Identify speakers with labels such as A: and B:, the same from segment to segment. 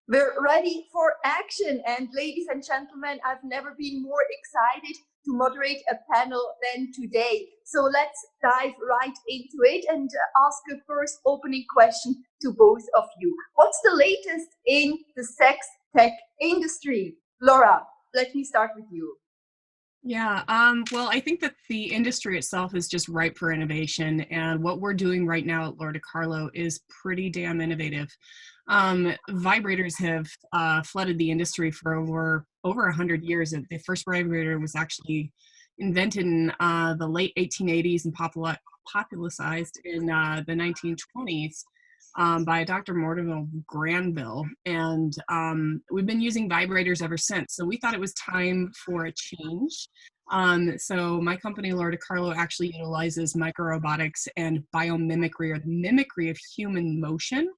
A: We're ready for action. And ladies and gentlemen, I've never been more excited to moderate a panel than today. So let's dive right into it and ask a first opening question to both of you. What's the latest in the sex tech industry? Lora, let me start with you.
B: Yeah, well, I think that the industry itself is just ripe for innovation, and what we're doing right now at Lora DeCarlo is pretty damn innovative. Vibrators have flooded the industry for over 100 years. The first vibrator was actually invented in the late 1880s and popularized in the 1920s. By Dr. Mortimer Granville, and we've been using vibrators ever since. So we thought it was time for a change. So my company, Lora DeCarlo, actually utilizes microrobotics and biomimicry, or the mimicry of human motion,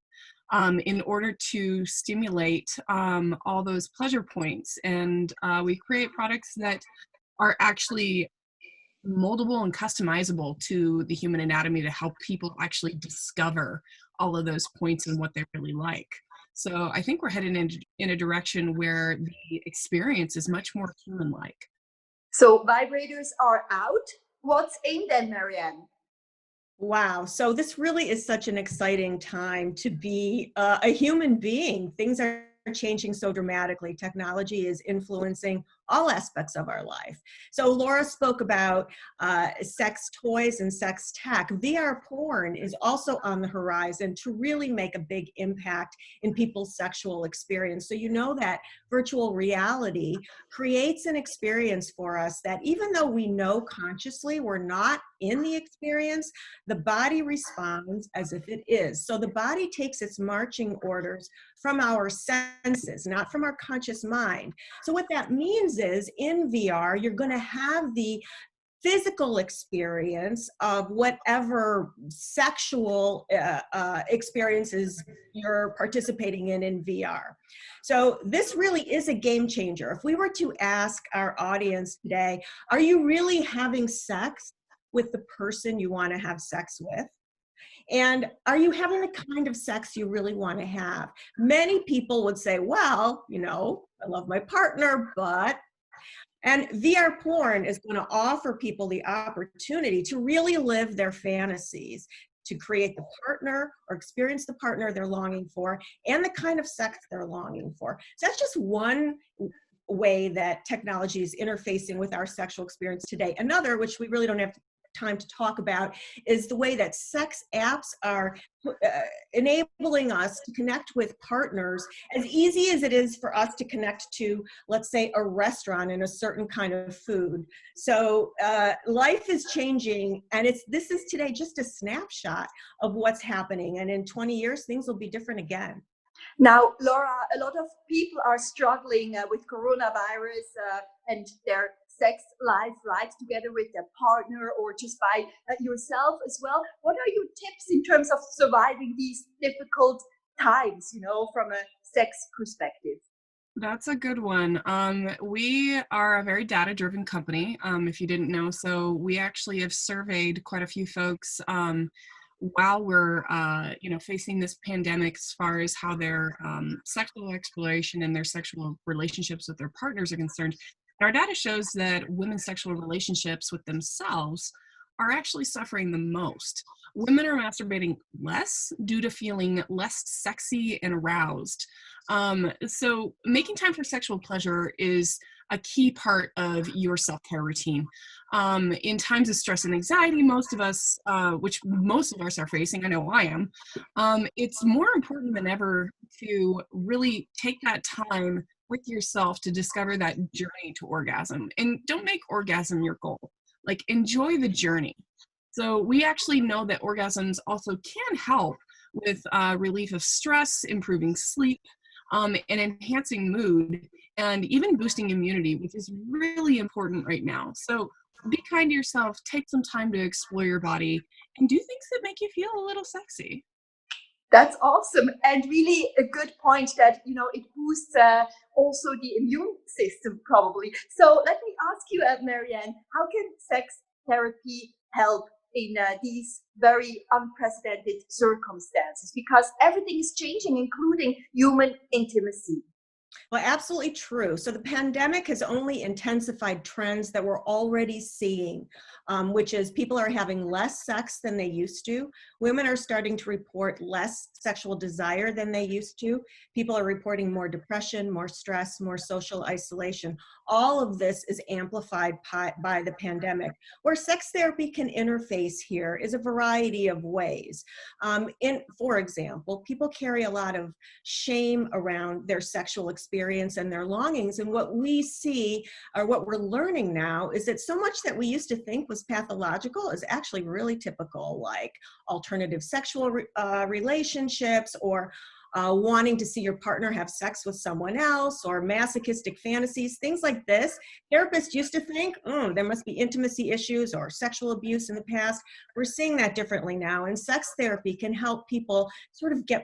B: in order to stimulate all those pleasure points. And we create products that are actually moldable and customizable to the human anatomy to help people actually discover all of those points and what they really like. So I think we're headed in a direction where the experience is much more human-like.
A: So vibrators are out. What's in them, Marianne?
C: Wow. So this really is such an exciting time to be a human being. Things are changing so dramatically. Technology is influencing all aspects of our life. So Lora spoke about sex toys and sex tech. VR porn is also on the horizon to really make a big impact in people's sexual experience. So you know that virtual reality creates an experience for us that even though we know consciously we're not in the experience, the body responds as if it is. So the body takes its marching orders from our senses, not from our conscious mind. So what that means is in VR, you're going to have the physical experience of whatever sexual experiences you're participating in VR. So this really is a game changer. If we were to ask our audience today, are you really having sex with the person you want to have sex with? And are you having the kind of sex you really want to have? Many people would say, well, you know, I love my partner, but... And VR porn is going to offer people the opportunity to really live their fantasies, to create the partner or experience the partner they're longing for and the kind of sex they're longing for. So that's just one way that technology is interfacing with our sexual experience today. Another, which we really don't have time to talk about, is the way that sex apps are enabling us to connect with partners as easy as it is for us to connect to, let's say, a restaurant and a certain kind of food. So life is changing, and this is today just a snapshot of what's happening, and in 20 years things will be different again.
A: Now, Lora, a lot of people are struggling with coronavirus and their sex life, right, together with their partner or just by yourself as well. What are your tips in terms of surviving these difficult times, you know, from a sex perspective?
B: That's a good one. We are a very data-driven company, if you didn't know. So we actually have surveyed quite a few folks while we're facing this pandemic, as far as how their sexual exploration and their sexual relationships with their partners are concerned. And our data shows that women's sexual relationships with themselves are actually suffering the most. Women are masturbating less due to feeling less sexy and aroused. So making time for sexual pleasure is a key part of your self-care routine. In times of stress and anxiety, most of us are facing, I know I am, it's more important than ever to really take that time with yourself to discover that journey to orgasm. And don't make orgasm your goal. Like, enjoy the journey. So we actually know that orgasms also can help with relief of stress, improving sleep, and enhancing mood, and even boosting immunity, which is really important right now. So be kind to yourself, take some time to explore your body, and do things that make you feel a little sexy.
A: That's awesome, and really a good point that, you know, it boosts also the immune system probably. So let me ask you, Marianne, how can sex therapy help in these very unprecedented circumstances, because everything is changing, including human intimacy.
C: Well, absolutely true. So the pandemic has only intensified trends that we're already seeing, which is people are having less sex than they used to. Women are starting to report less sexual desire than they used to. People are reporting more depression, more stress, more social isolation. All of this is amplified by the pandemic. Where sex therapy can interface here is a variety of ways. For example, people carry a lot of shame around their sexual experience and their longings. And what we see, or what we're learning now, is that so much that we used to think was pathological is actually really typical, like alternative sexual relationships, or wanting to see your partner have sex with someone else, or masochistic fantasies, things like this. Therapists used to think, there must be intimacy issues or sexual abuse in the past. We're seeing that differently now, and sex therapy can help people sort of give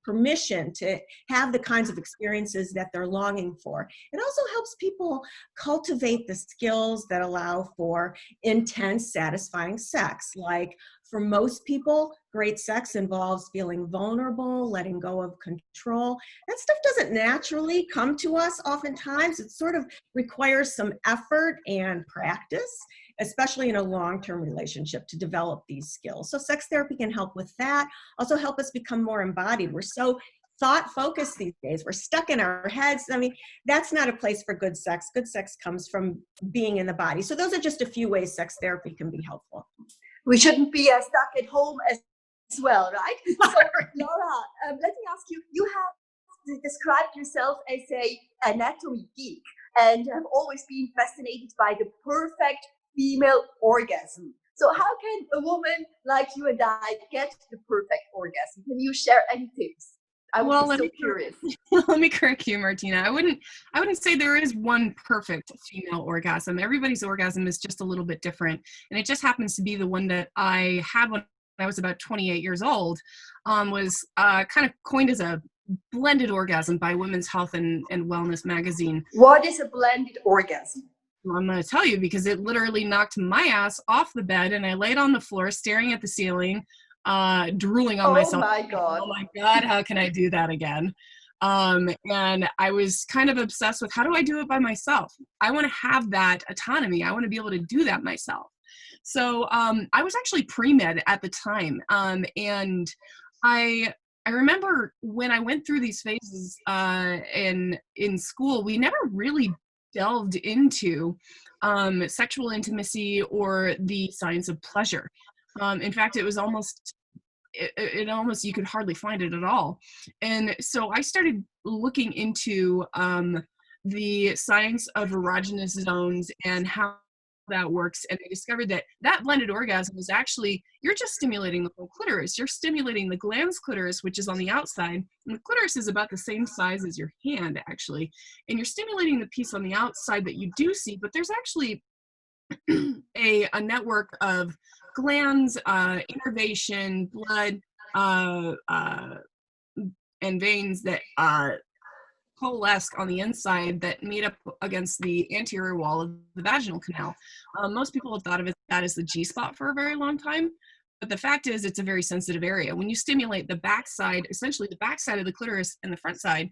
C: permission to have the kinds of experiences that they're longing for. It also helps people cultivate the skills that allow for intense, satisfying sex. Like, for most people, great sex involves feeling vulnerable, letting go of control. That stuff doesn't naturally come to us oftentimes. It sort of requires some effort and practice, especially in a long-term relationship, to develop these skills. So sex therapy can help with that. Also help us become more embodied. We're so thought-focused these days. We're stuck in our heads. I mean, that's not a place for good sex. Good sex comes from being in the body. So those are just a few ways sex therapy can be helpful.
A: We shouldn't be stuck at home as well, right? So, Lora, let me ask you, you have described yourself as a anatomy geek and have always been fascinated by the perfect female orgasm. So how can a woman like you and I get the perfect orgasm? Can you share any tips? I would be so curious.
B: Let me correct you, Martina. I wouldn't say there is one perfect female orgasm. Everybody's orgasm is just a little bit different. And it just happens to be the one that I had when I was about 28 years old, was kind of coined as a blended orgasm by Women's Health and Wellness magazine.
A: What is a blended orgasm?
B: I'm going to tell you, because it literally knocked my ass off the bed and I laid on the floor staring at the ceiling, drooling on myself.
A: Oh my God.
B: Oh my God, how can I do that again? And I was kind of obsessed with, how do I do it by myself? I want to have that autonomy. I want to be able to do that myself. So I was actually pre-med at the time. And I remember when I went through these phases in school, we never really delved into sexual intimacy or the science of pleasure. In fact, it was almost, you could hardly find it at all. And so I started looking into the science of erogenous zones and how that works. And I discovered that blended orgasm is actually, you're just stimulating the whole clitoris. You're stimulating the glans clitoris, which is on the outside. And the clitoris is about the same size as your hand, actually. And you're stimulating the piece on the outside that you do see, but there's actually a network of glands, innervation, blood, and veins that coalesce on the inside that meet up against the anterior wall of the vaginal canal. Most people have thought of that as the G-spot for a very long time, but the fact is it's a very sensitive area. When you stimulate the backside, essentially the backside of the clitoris and the front side,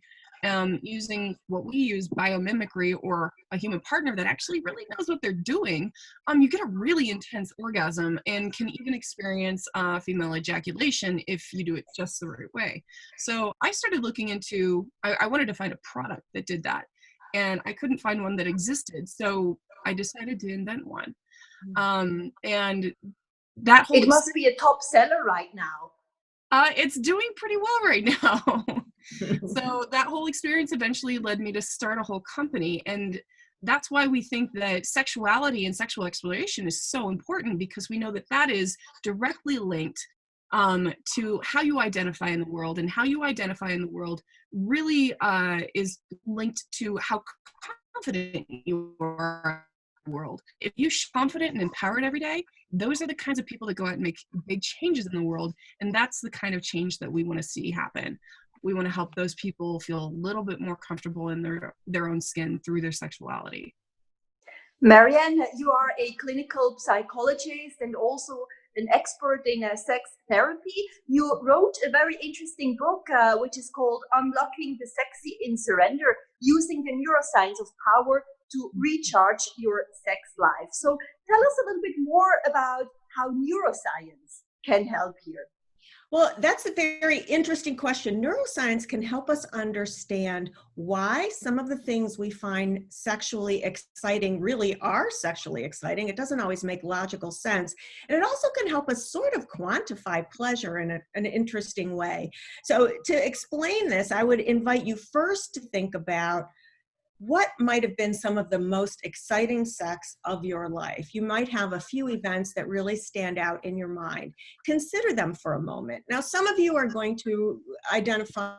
B: using what we use, biomimicry, or a human partner that actually really knows what they're doing, you get a really intense orgasm and can even experience female ejaculation if you do it just the right way. So I started looking into, I wanted to find a product that did that, and I couldn't find one that existed. So I decided to invent one. And that whole—
A: It must be a top seller right now.
B: It's doing pretty well right now. So that whole experience eventually led me to start a whole company. And that's why we think that sexuality and sexual exploration is so important, because we know that that is directly linked to how you identify in the world. And how you identify in the world really is linked to how confident you are in the world. If you're confident and empowered every day, those are the kinds of people that go out and make big changes in the world. And that's the kind of change that we want to see happen. We want to help those people feel a little bit more comfortable in their own skin through their sexuality.
A: Marianne, you are a clinical psychologist and also an expert in sex therapy. You wrote a very interesting book, which is called Unlocking the Sexy in Surrender, using the neuroscience of power to recharge your sex life. So tell us a little bit more about how neuroscience can help here.
C: Well, that's a very interesting question. Neuroscience can help us understand why some of the things we find sexually exciting really are sexually exciting. It doesn't always make logical sense. And it also can help us sort of quantify pleasure in an interesting way. So to explain this, I would invite you first to think about what might have been some of the most exciting sex of your life. You might have a few events that really stand out in your mind. Consider them for a moment. Now, some of you are going to identify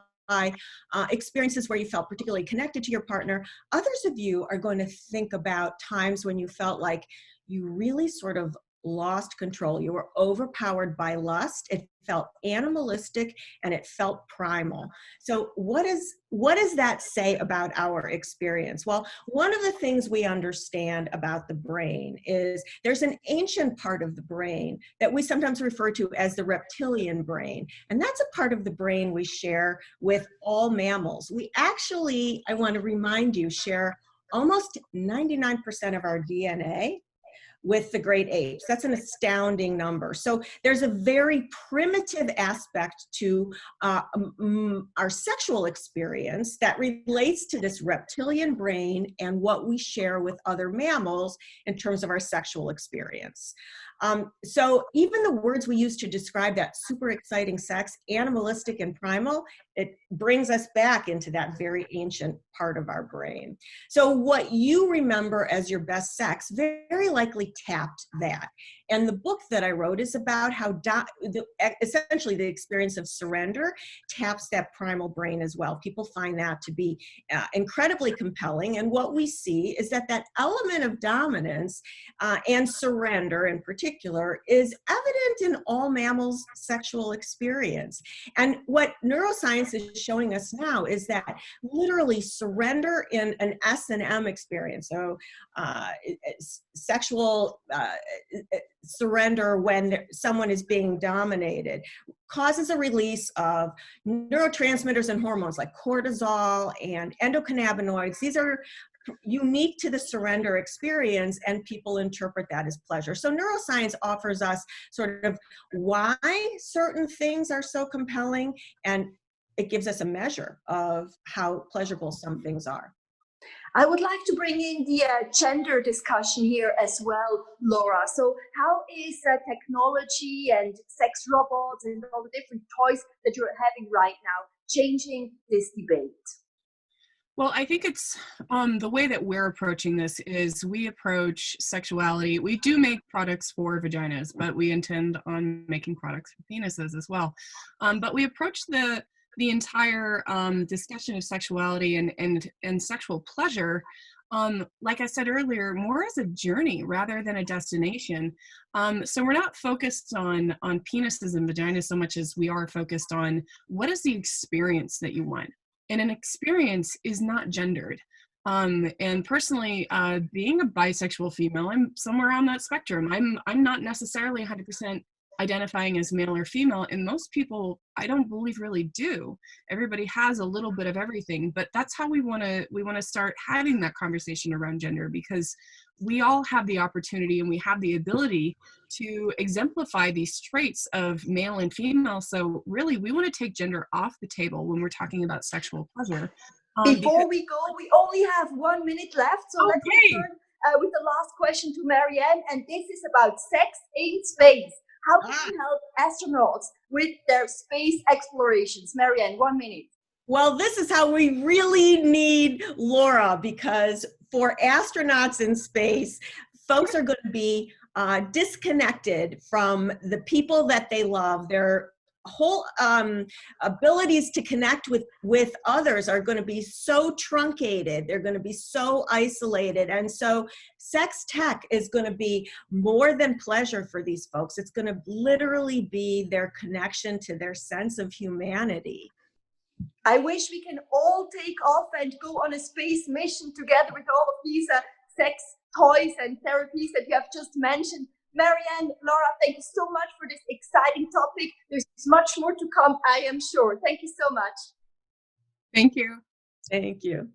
C: experiences where you felt particularly connected to your partner. Others of you are going to think about times when you felt like you really sort of lost control. You were overpowered by lust. It felt animalistic and it felt primal. So what does that say about our experience? Well, one of the things we understand about the brain is there's an ancient part of the brain that we sometimes refer to as the reptilian brain. And that's a part of the brain we share with all mammals. We actually, I want to remind you, share almost 99% of our DNA with the great apes. That's an astounding number. So there's a very primitive aspect to our sexual experience that relates to this reptilian brain and what we share with other mammals in terms of our sexual experience. So even the words we use to describe that super exciting sex, animalistic and primal, it brings us back into that very ancient part of our brain. So what you remember as your best sex very likely tapped that. And the book that I wrote is about how essentially the experience of surrender taps that primal brain as well. People find that to be incredibly compelling. And what we see is that that element of dominance and surrender in particular is evident in all mammals' sexual experience. And what neuroscience is showing us now is that literally surrender in an S&M experience, so sexual surrender when someone is being dominated, causes a release of neurotransmitters and hormones like cortisol and endocannabinoids. These are unique to the surrender experience, and people interpret that as pleasure. So neuroscience offers us sort of why certain things are so compelling, and it gives us a measure of how pleasurable some things are.
A: I would like to bring in the gender discussion here as well, Lora. So how is technology and sex robots and all the different toys that you're having right now changing this debate?
B: Well, I think it's the way that we're approaching this is we approach sexuality. We do make products for vaginas, but we intend on making products for penises as well. But we approach the entire discussion of sexuality and sexual pleasure, like I said earlier, more as a journey rather than a destination. So we're not focused on penises and vaginas so much as we are focused on what is the experience that you want. And an experience is not gendered. And personally, being a bisexual female, I'm somewhere on that spectrum. I'm not necessarily 100% identifying as male or female, and most people, I don't believe, really do. Everybody has a little bit of everything, but that's how we want to start having that conversation around gender, because we all have the opportunity and we have the ability to exemplify these traits of male and female. So really, we want to take gender off the table when we're talking about sexual pleasure.
A: Before we go, we only have 1 minute left, so let's return with the last question to Marianne, and this is about sex in space. How can you help astronauts with their space explorations? Marianne, 1 minute.
C: Well, this is how we really need Lora, because for astronauts in space, folks are going to be disconnected from the people that they love. Their whole abilities to connect with others are going to be so truncated. They're going to be so isolated. And so sex tech is going to be more than pleasure for these folks. It's going to literally be their connection to their sense of humanity.
A: I wish we can all take off and go on a space mission together with all of these sex toys and therapies that you have just mentioned. Marianne, Laura, thank you so much for this exciting topic. There's much more to come, I am sure. Thank you so much.
B: Thank you.
C: Thank you.